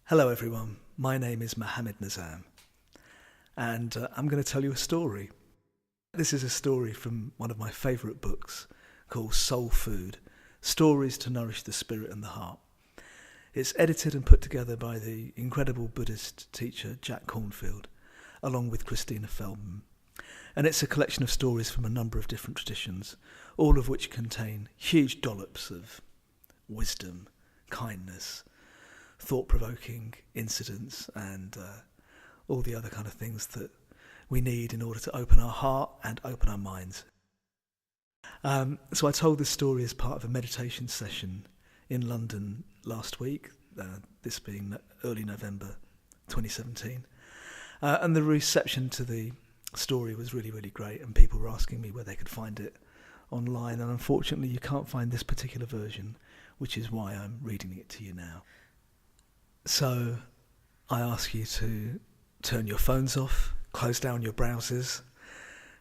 Hello everyone, my name is Mohammed Nazam, and I'm going to tell you a story. This is a story from one of my favourite books called Soul Food, Stories to Nourish the Spirit and the Heart. It's edited and put together by the incredible Buddhist teacher Jack Kornfield, along with Christina Feldman. And it's a collection of stories from a number of different traditions, all of which contain huge dollops of wisdom, kindness, thought-provoking incidents, and all the other kind of things that we need in order to open our heart and open our minds. So I told this story as part of a meditation session in London last week, this being early November 2017. And the reception to the story was really, really great, and people were asking me where they could find it online, and unfortunately you can't find this particular version, which is why I'm reading it to you now. So I ask you to turn your phones off, close down your browsers,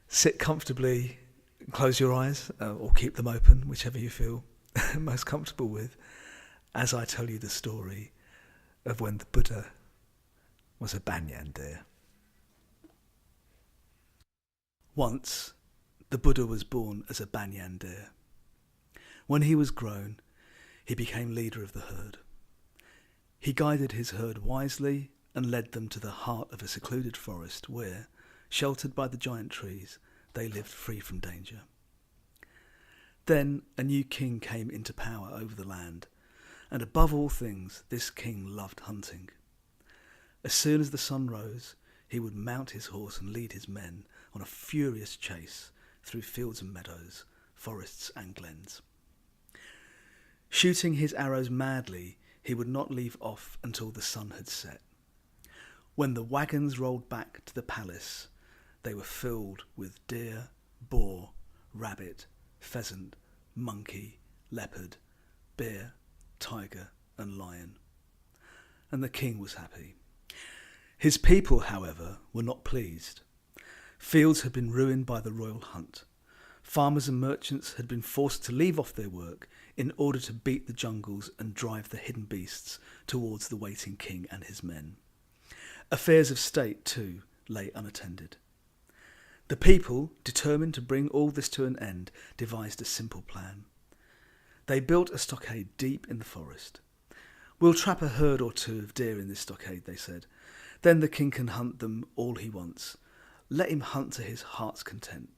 sit comfortably, close your eyes, or keep them open, whichever you feel most comfortable with, as I tell you the story of when the Buddha was a Banyan Deer. Once, the Buddha was born as a Banyan Deer. When he was grown, he became leader of the herd. He guided his herd wisely and led them to the heart of a secluded forest where, sheltered by the giant trees, they lived free from danger. Then a new king came into power over the land, and above all things, this king loved hunting. As soon as the sun rose, he would mount his horse and lead his men on a furious chase through fields and meadows, forests and glens. Shooting his arrows madly, he would not leave off until the sun had set. When the wagons rolled back to the palace, they were filled with deer, boar, rabbit, pheasant, monkey, leopard, bear, tiger, and lion. And the king was happy. His people, however, were not pleased. Fields had been ruined by the royal hunt. Farmers and merchants had been forced to leave off their work in order to beat the jungles and drive the hidden beasts towards the waiting king and his men. Affairs of state, too, lay unattended. The people, determined to bring all this to an end, devised a simple plan. They built a stockade deep in the forest. "We'll trap a herd or two of deer in this stockade," they said. "Then the king can hunt them all he wants. Let him hunt to his heart's content.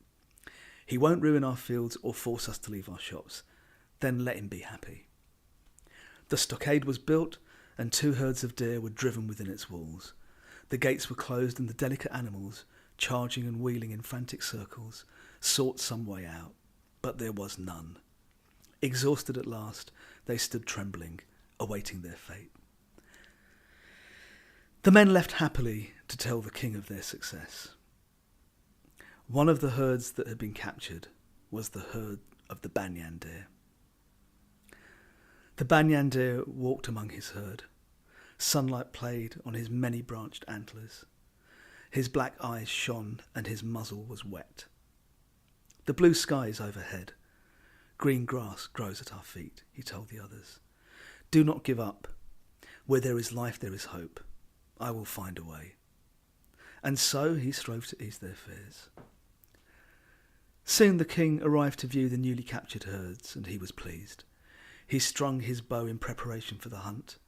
He won't ruin our fields or force us to leave our shops. Then let him be happy." The stockade was built, and 2 herds of deer were driven within its walls. The gates were closed, and the delicate animals, charging and wheeling in frantic circles, sought some way out, but there was none. Exhausted at last, they stood trembling, awaiting their fate. The men left happily to tell the king of their success. One of the herds that had been captured was the herd of the Banyan Deer. The Banyan Deer walked among his herd. Sunlight played on his many-branched antlers. His black eyes shone and his muzzle was wet. "The blue sky is overhead. Green grass grows at our feet," he told the others. "Do not give up. Where there is life, there is hope. I will find a way." And so he strove to ease their fears. Soon the king arrived to view the newly captured herds, and he was pleased. He strung his bow in preparation for the hunt.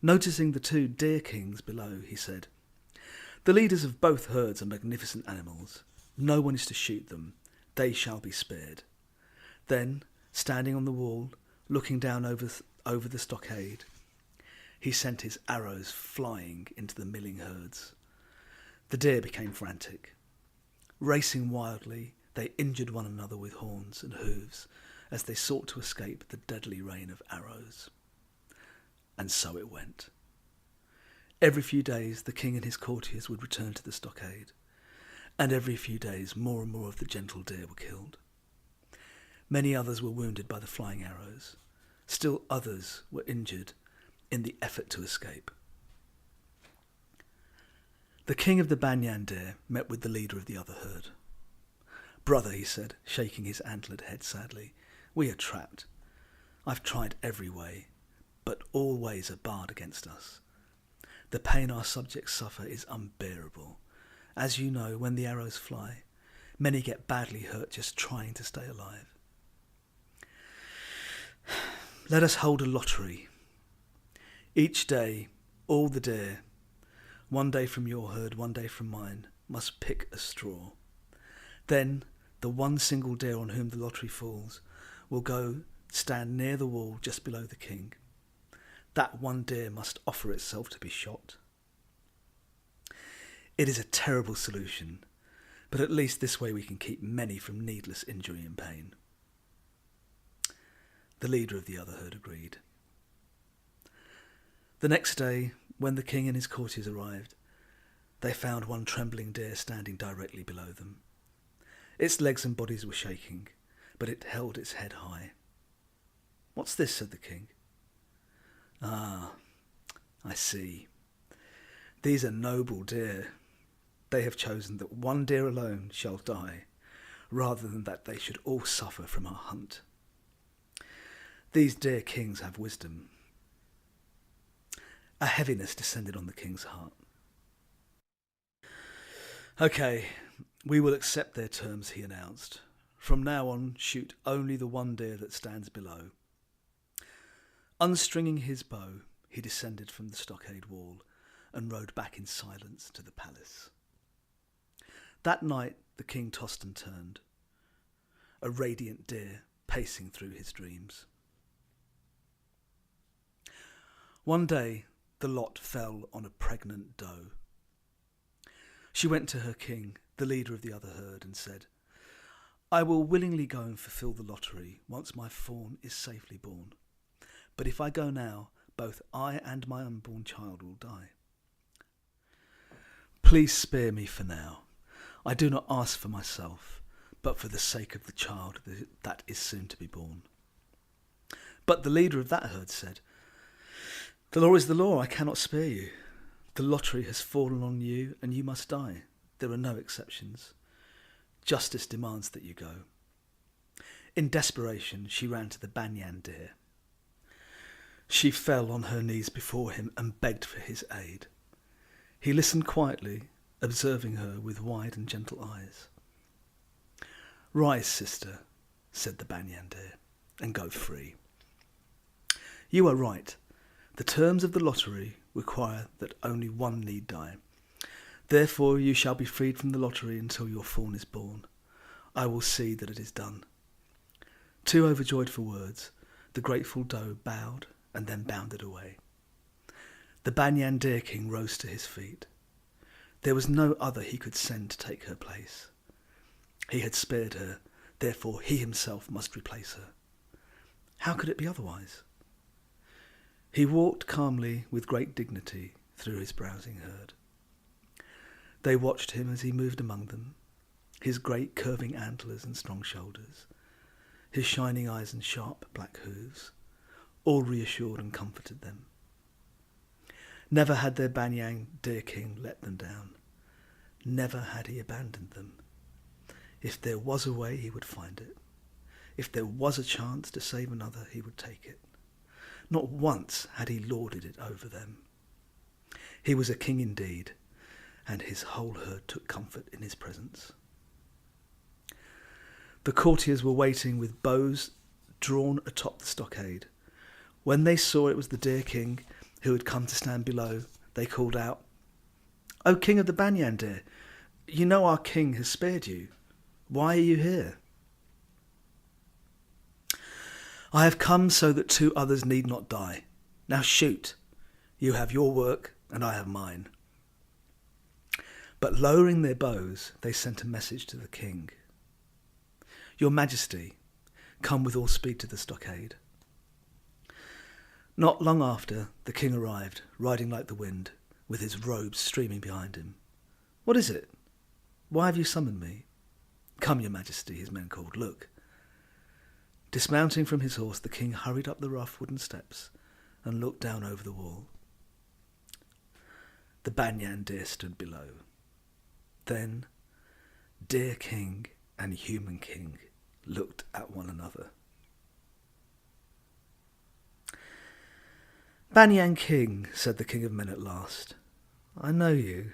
Noticing the 2 deer kings below, he said, "The leaders of both herds are magnificent animals. No one is to shoot them. They shall be spared." Then, standing on the wall, looking down over the stockade, he sent his arrows flying into the milling herds. The deer became frantic. Racing wildly, they injured one another with horns and hooves as they sought to escape the deadly rain of arrows. And so it went. Every few days the king and his courtiers would return to the stockade, and every few days more and more of the gentle deer were killed. Many others were wounded by the flying arrows. Still others were injured in the effort to escape. The king of the Banyan Deer met with the leader of the other herd. "Brother," he said, shaking his antlered head sadly, "we are trapped. I've tried every way, but all ways are barred against us. The pain our subjects suffer is unbearable. As you know, when the arrows fly, many get badly hurt just trying to stay alive. Let us hold a lottery. Each day, all the deer, one day from your herd, one day from mine, must pick a straw. Then the one single deer on whom the lottery falls will go stand near the wall just below the king. That one deer must offer itself to be shot. It is a terrible solution, but at least this way we can keep many from needless injury and pain. The leader of the other herd agreed. The next day, when the king and his courtiers arrived, they found one trembling deer standing directly below them. Its legs and bodies were shaking, but it held its head high. "What's this?" said the king. "Ah, I see. These are noble deer. They have chosen that one deer alone shall die, rather than that they should all suffer from our hunt. These deer kings have wisdom." A heaviness descended on the king's heart. "Okay, we will accept their terms," he announced. "From now on, shoot only the one deer that stands below." Unstringing his bow, he descended from the stockade wall and rode back in silence to the palace. That night the king tossed and turned, a radiant deer pacing through his dreams. One day the lot fell on a pregnant doe. She went to her king, the leader of the other herd, and said, "I will willingly go and fulfill the lottery once my fawn is safely born. But if I go now, both I and my unborn child will die. Please spare me for now. I do not ask for myself, but for the sake of the child that is soon to be born." But the leader of that herd said, "The law is the law. I cannot spare you. The lottery has fallen on you and you must die. There are no exceptions. Justice demands that you go." In desperation, she ran to the Banyan Deer. She fell on her knees before him and begged for his aid. He listened quietly, observing her with wide and gentle eyes. "Rise, sister," said the Banyan Deer, "and go free. You are right. The terms of the lottery require that only one need die. Therefore you shall be freed from the lottery until your fawn is born. I will see that it is done." Too overjoyed for words, the grateful doe bowed and then bounded away. The Banyan Deer King rose to his feet. There was no other he could send to take her place. He had spared her, therefore he himself must replace her. How could it be otherwise? He walked calmly with great dignity through his browsing herd. They watched him as he moved among them, his great curving antlers and strong shoulders, his shining eyes and sharp black hooves, all reassured and comforted them. Never had their Banyan Deer King let them down. Never had he abandoned them. If there was a way, he would find it. If there was a chance to save another, he would take it. Not once had he lorded it over them. He was a king indeed, and his whole herd took comfort in his presence. The courtiers were waiting with bows drawn atop the stockade. When they saw it was the Deer King who had come to stand below, they called out, "O King of the Banyan Deer, you know our king has spared you. Why are you here?" "I have come so that two others need not die. Now shoot. You have your work and I have mine." But lowering their bows, they sent a message to the king. "Your Majesty, come with all speed to the stockade." Not long after, the king arrived, riding like the wind, with his robes streaming behind him. "What is it? Why have you summoned me?" "Come, Your Majesty," his men called. "Look." Dismounting from his horse, the king hurried up the rough wooden steps and looked down over the wall. The Banyan Deer stood below. Then Deer King and Human King looked at one another. "Banyan King," said the King of Men at last, I know you.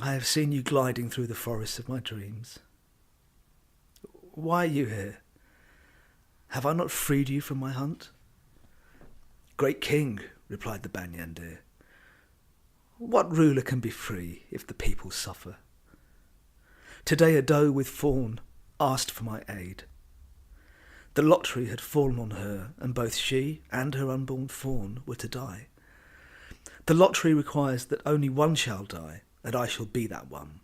I have seen you gliding through the forests of my dreams. Why are you here? Have I not freed you from my hunt? Great king, replied the Banyan Deer, what ruler can be free if the people suffer? Today a doe with fawn asked for my aid. The lottery had fallen on her, and both she and her unborn fawn were to die. The lottery requires that only one shall die, and I shall be that one.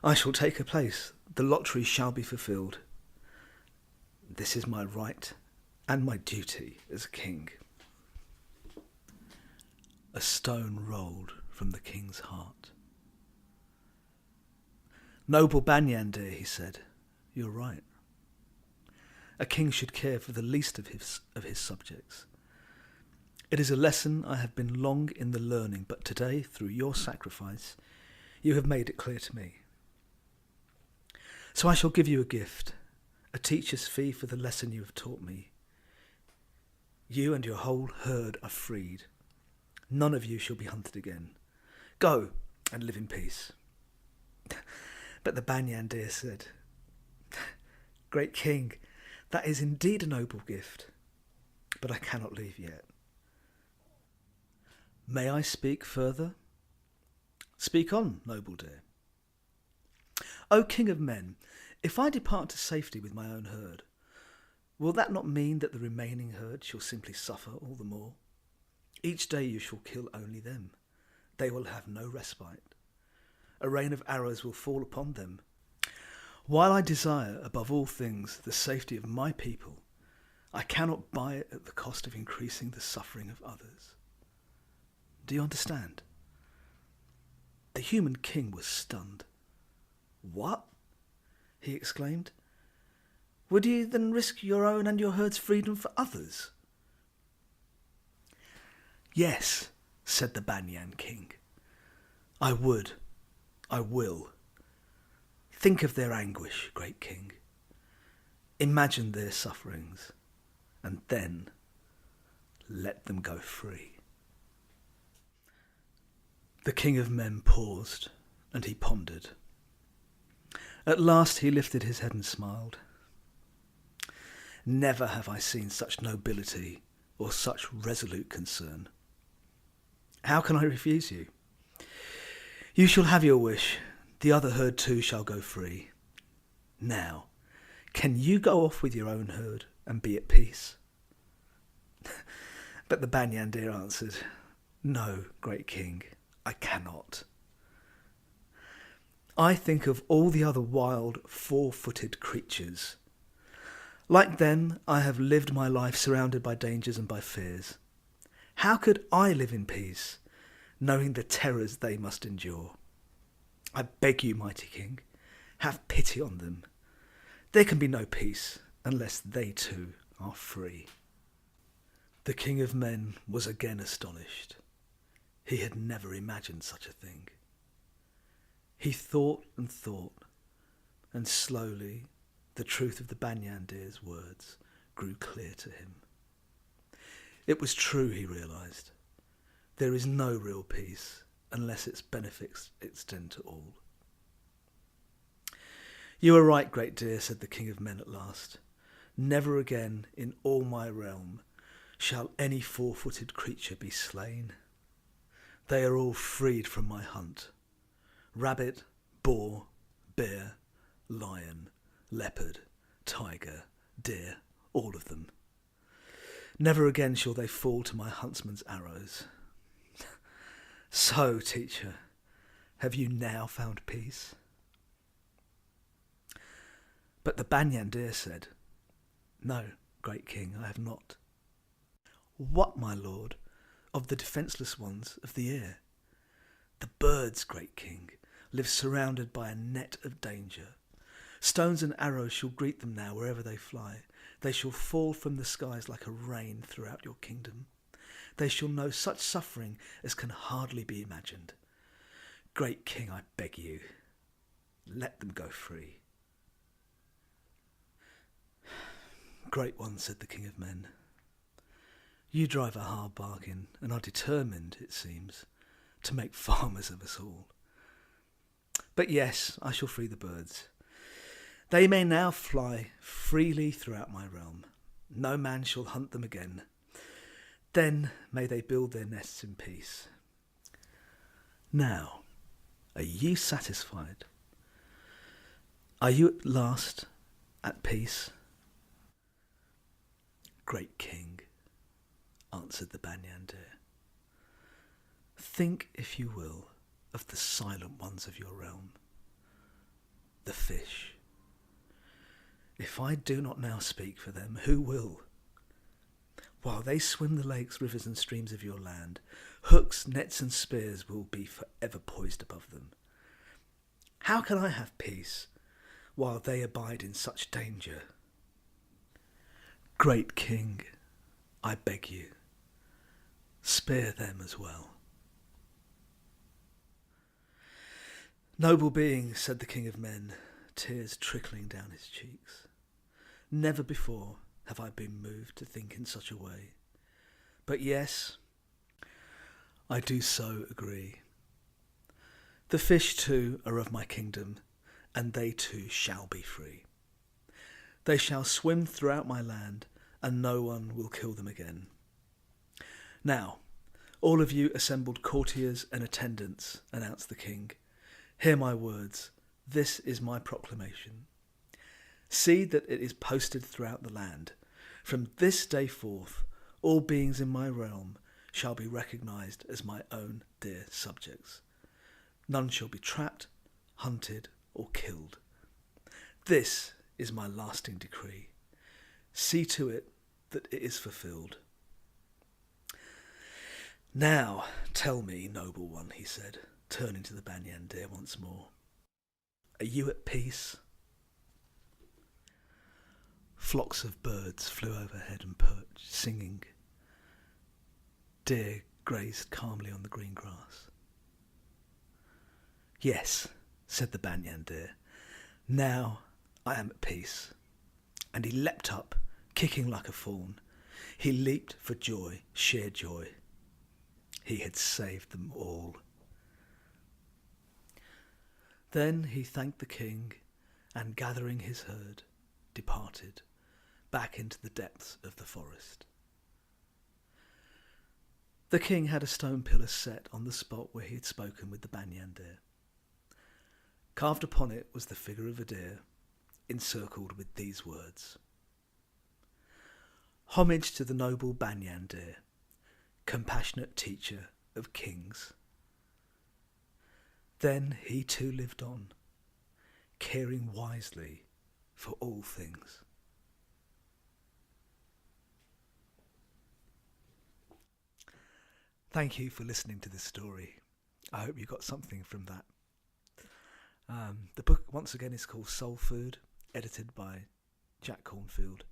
I shall take her place. The lottery shall be fulfilled. This is my right and my duty as king. A stone rolled from the king's heart. Noble Banyan Deer, he said, you're right. A king should care for the least of his subjects. It is a lesson I have been long in the learning, but today, through your sacrifice, you have made it clear to me. So I shall give you a gift, a teacher's fee for the lesson you have taught me. You and your whole herd are freed. None of you shall be hunted again. Go and live in peace. But the Banyan Deer said, Great king, that is indeed a noble gift, but I cannot leave yet. May I speak further? Speak on, noble deer. O king of men, if I depart to safety with my own herd, will that not mean that the remaining herd shall simply suffer all the more? Each day you shall kill only them. They will have no respite. A rain of arrows will fall upon them. While I desire, above all things, the safety of my people, I cannot buy it at the cost of increasing the suffering of others. Do you understand? The human king was stunned. What? He exclaimed. Would you then risk your own and your herd's freedom for others? Yes, said the Banyan king. I would. I will. Think of their anguish, great king. Imagine their sufferings, and then let them go free. The king of men paused, and he pondered. At last he lifted his head and smiled. Never have I seen such nobility or such resolute concern. How can I refuse you? You shall have your wish. The other herd too shall go free. Now, can you go off with your own herd and be at peace? But the Banyan Deer answered, No, great king, I cannot. I think of all the other wild, four-footed creatures. Like them, I have lived my life surrounded by dangers and by fears. How could I live in peace, knowing the terrors they must endure? I beg you, mighty king, have pity on them. There can be no peace unless they too are free. The king of men was again astonished. He had never imagined such a thing. He thought, and slowly the truth of the Banyan Deer's words grew clear to him. It was true, he realised. There is no real peace unless its benefits extend to all. You are right, great deer, said the king of men at last. Never again in all my realm shall any four-footed creature be slain. They are all freed from my hunt. Rabbit, boar, bear, lion, leopard, tiger, deer, all of them. Never again shall they fall to my huntsman's arrows. So, teacher, have you now found peace? But the Banyan Deer said, No, great king, I have not. What, my lord, of the defenceless ones of the air? The birds, great king, live surrounded by a net of danger. Stones and arrows shall greet them now wherever they fly. They shall fall from the skies like a rain throughout your kingdom. They shall know such suffering as can hardly be imagined. Great king, I beg you, let them go free. Great one, said the king of men, You drive a hard bargain and are determined, it seems, to make farmers of us all. But yes, I shall free the birds. They may now fly freely throughout my realm. No man shall hunt them again. Then may they build their nests in peace. Now, are you satisfied? Are you at last at peace? Great King, answered the Banyan Deer, think, if you will, of the silent ones of your realm, the fish. If I do not now speak for them, who will? While they swim the lakes, rivers and streams of your land, hooks, nets and spears will be forever poised above them. How can I have peace while they abide in such danger? Great King, I beg you, spare them as well. Noble being, said the King of Men, tears trickling down his cheeks. Never before have I been moved to think in such a way. But yes, I do so agree. The fish too are of my kingdom, and they too shall be free. They shall swim throughout my land, and no one will kill them again. Now, all of you assembled courtiers and attendants, announced the king, hear my words. This is my proclamation. See that it is posted throughout the land. From this day forth, all beings in my realm shall be recognised as my own dear subjects. None shall be trapped, hunted, or killed. This is my lasting decree. See to it that it is fulfilled. Now tell me, noble one, he said, turning to the Banyan Deer once more. Are you at peace? Flocks of birds flew overhead and perched, singing. Deer grazed calmly on the green grass. Yes, said the Banyan Deer, now I am at peace. And he leapt up, kicking like a fawn. He leaped for joy, sheer joy. He had saved them all. Then he thanked the king, and gathering his herd, departed back into the depths of the forest. The king had a stone pillar set on the spot where he had spoken with the Banyan Deer. Carved upon it was the figure of a deer, encircled with these words: Homage to the noble Banyan Deer, compassionate teacher of kings. Then he too lived on, caring wisely for all things. Thank you for listening to this story. I hope you got something from that. The book, once again, is called Soul Food, edited by Jack Kornfield.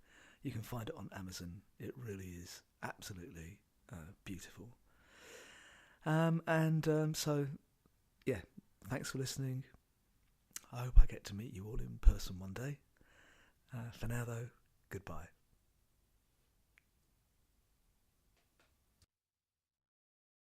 You can find it on Amazon. It really is absolutely beautiful. So, yeah, thanks for listening. I hope I get to meet you all in person one day. For now, though, goodbye.